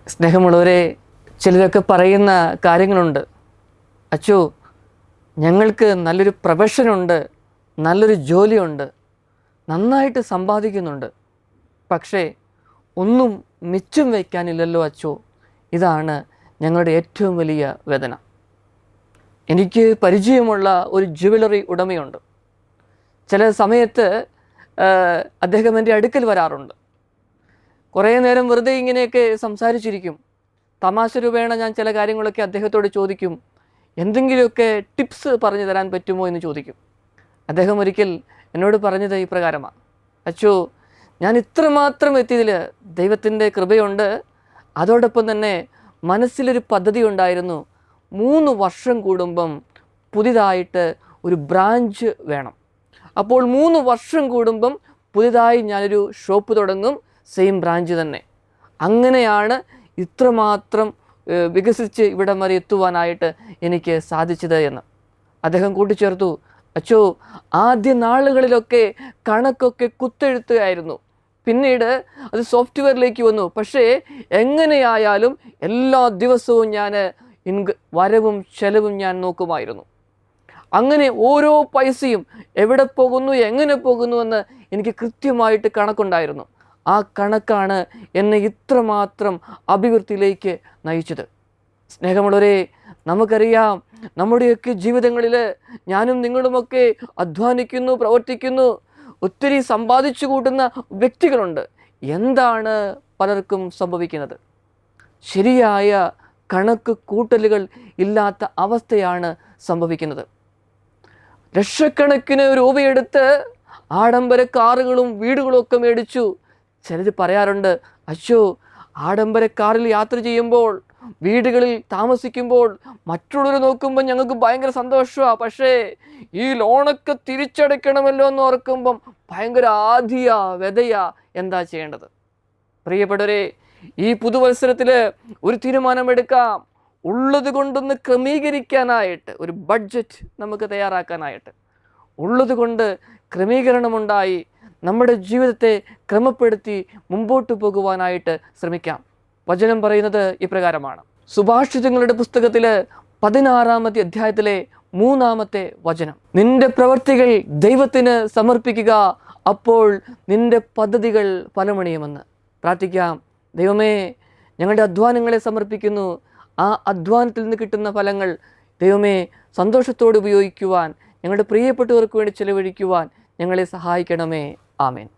സ്നേഹമുള്ളവരെ, ചിലരൊക്കെ പറയുന്ന കാര്യങ്ങളുണ്ട്. അച്ചോ, ഞങ്ങൾക്ക് നല്ലൊരു പ്രൊഫഷനുണ്ട്, നല്ലൊരു ജോലിയുണ്ട്, നന്നായിട്ട് സമ്പാദിക്കുന്നുണ്ട്, പക്ഷേ ഒന്നും മിച്ചം വയ്ക്കാനില്ലല്ലോ അച്ചോ. ഇതാണ് ഞങ്ങളുടെ ഏറ്റവും വലിയ വേദന. എനിക്ക് പരിചയമുള്ള ഒരു ജ്വല്ലറി ഉടമയുണ്ട്. ചില സമയത്ത് അദ്ദേഹം എൻ്റെ അടുക്കൽ വരാറുണ്ട്. കുറേ നേരം വെറുതെ ഇങ്ങനെയൊക്കെ സംസാരിച്ചിരിക്കും. തമാശ രൂപേണ ഞാൻ ചില കാര്യങ്ങളൊക്കെ അദ്ദേഹത്തോട് ചോദിക്കും. എന്തെങ്കിലുമൊക്കെ ടിപ്സ് പറഞ്ഞു തരാൻ പറ്റുമോ എന്ന് ചോദിക്കും. അദ്ദേഹം ഒരിക്കൽ എന്നോട് പറഞ്ഞത് ഇപ്രകാരമാണ്: അച്ചോ, ഞാൻ ഇത്രമാത്രം എത്തിയതിൽ ദൈവത്തിൻ്റെ കൃപയുണ്ട്. അതോടൊപ്പം തന്നെ മനസ്സിലൊരു പദ്ധതി ഉണ്ടായിരുന്നു. 3 വർഷം കൂടുമ്പം പുതിയതായിട്ട് ഒരു ബ്രാഞ്ച് വേണം. അപ്പോൾ 3 വർഷം കൂടുമ്പം പുതിയതായി ഞാനൊരു ഷോപ്പ് തുടങ്ങും, സെയിം ബ്രാഞ്ച് തന്നെ. അങ്ങനെയാണ് ഇത്രമാത്രം വികസിച്ച് ഇവിടം വരെ എത്തുവാനായിട്ട് എനിക്ക് സാധിച്ചത് എന്ന് അദ്ദേഹം കൂട്ടിച്ചേർത്തു. അച്ചോ, ആദ്യ നാളുകളിലൊക്കെ കണക്കൊക്കെ കുത്തെഴുത്തുകയായിരുന്നു. പിന്നീട് അത് സോഫ്റ്റ്വെയറിലേക്ക് വന്നു. പക്ഷേ എങ്ങനെയായാലും എല്ലാ ദിവസവും ഞാൻ വരവും ചെലവും ഞാൻ നോക്കുമായിരുന്നു. അങ്ങനെ ഓരോ പൈസയും എവിടെ പോകുന്നു, എങ്ങനെ പോകുന്നു എന്ന് എനിക്ക് കൃത്യമായിട്ട് കണക്കുണ്ടായിരുന്നു. ആ കണക്കാണ് എന്നെ ഇത്രമാത്രം അഭിവൃദ്ധിയിലേക്ക് നയിച്ചത്. സ്നേഹമുള്ളവരെ, നമുക്കറിയാം, നമ്മുടെയൊക്കെ ജീവിതങ്ങളിൽ ഞാനും നിങ്ങളുമൊക്കെ അധ്വാനിക്കുന്നു, പ്രവർത്തിക്കുന്നു, ഒത്തിരി സമ്പാദിച്ചു കൂട്ടുന്ന വ്യക്തികളുണ്ട്. എന്താണ് പലർക്കും സംഭവിക്കുന്നത്? ശരിയായ കണക്ക് കൂട്ടലുകൾ ഇല്ലാത്ത അവസ്ഥയാണ് സംഭവിക്കുന്നത്. ലക്ഷക്കണക്കിന് രൂപയെടുത്ത് ആഡംബര കാറുകളും വീടുകളും ഒക്കെ മേടിച്ചു. ചിലർ പറയാറുണ്ട്, അച്ചോ, ആഡംബര കാറിൽ യാത്ര ചെയ്യുമ്പോൾ, വീടുകളിൽ താമസിക്കുമ്പോൾ മറ്റുള്ളവർ നോക്കുമ്പോൾ ഞങ്ങൾക്ക് ഭയങ്കര സന്തോഷമാണ്. പക്ഷേ ഈ ലോണൊക്കെ തിരിച്ചടയ്ക്കണമല്ലോ എന്ന് ഓർക്കുമ്പം ഭയങ്കര ആധിയാ വ്യതയാ. എന്താ ചെയ്യേണ്ടത്? പ്രിയപ്പെട്ടവരെ, ഈ പുതുവത്സരത്തിൽ ഒരു തീരുമാനമെടുക്കാം. ഉള്ളത് കൊണ്ടൊന്ന് ക്രമീകരിക്കാനായിട്ട് ഒരു ബഡ്ജറ്റ് നമുക്ക് തയ്യാറാക്കാനായിട്ട്, ഉള്ളത് കൊണ്ട് ക്രമീകരണമുണ്ടായി നമ്മുടെ ജീവിതത്തെ ക്രമപ്പെടുത്തി മുമ്പോട്ട് പോകുവാനായിട്ട് ശ്രമിക്കാം. വചനം പറയുന്നത് ഇപ്രകാരമാണ്. സുഭാഷിതങ്ങളുടെ പുസ്തകത്തിൽ 16-ാമത്തെ അധ്യായത്തിലെ 3-ാമത്തെ വചനം: നിന്റെ പ്രവൃത്തികൾ ദൈവത്തിന് സമർപ്പിക്കുക, അപ്പോൾ നിന്റെ പദ്ധതികൾ ഫലമണിയുമെന്ന്. പ്രാർത്ഥിക്കാം. ദൈവമേ, ഞങ്ങളുടെ അധ്വാനങ്ങളെ സമർപ്പിക്കുന്നു. ആ അധ്വാനത്തിൽ നിന്ന് കിട്ടുന്ന ഫലങ്ങൾ ദൈവമേ സന്തോഷത്തോടെ ഉപയോഗിക്കുവാൻ, ഞങ്ങളുടെ പ്രിയപ്പെട്ടവർക്ക് വേണ്ടി ചെലവഴിക്കുവാൻ ഞങ്ങളെ സഹായിക്കണമേ. ആമേൻ.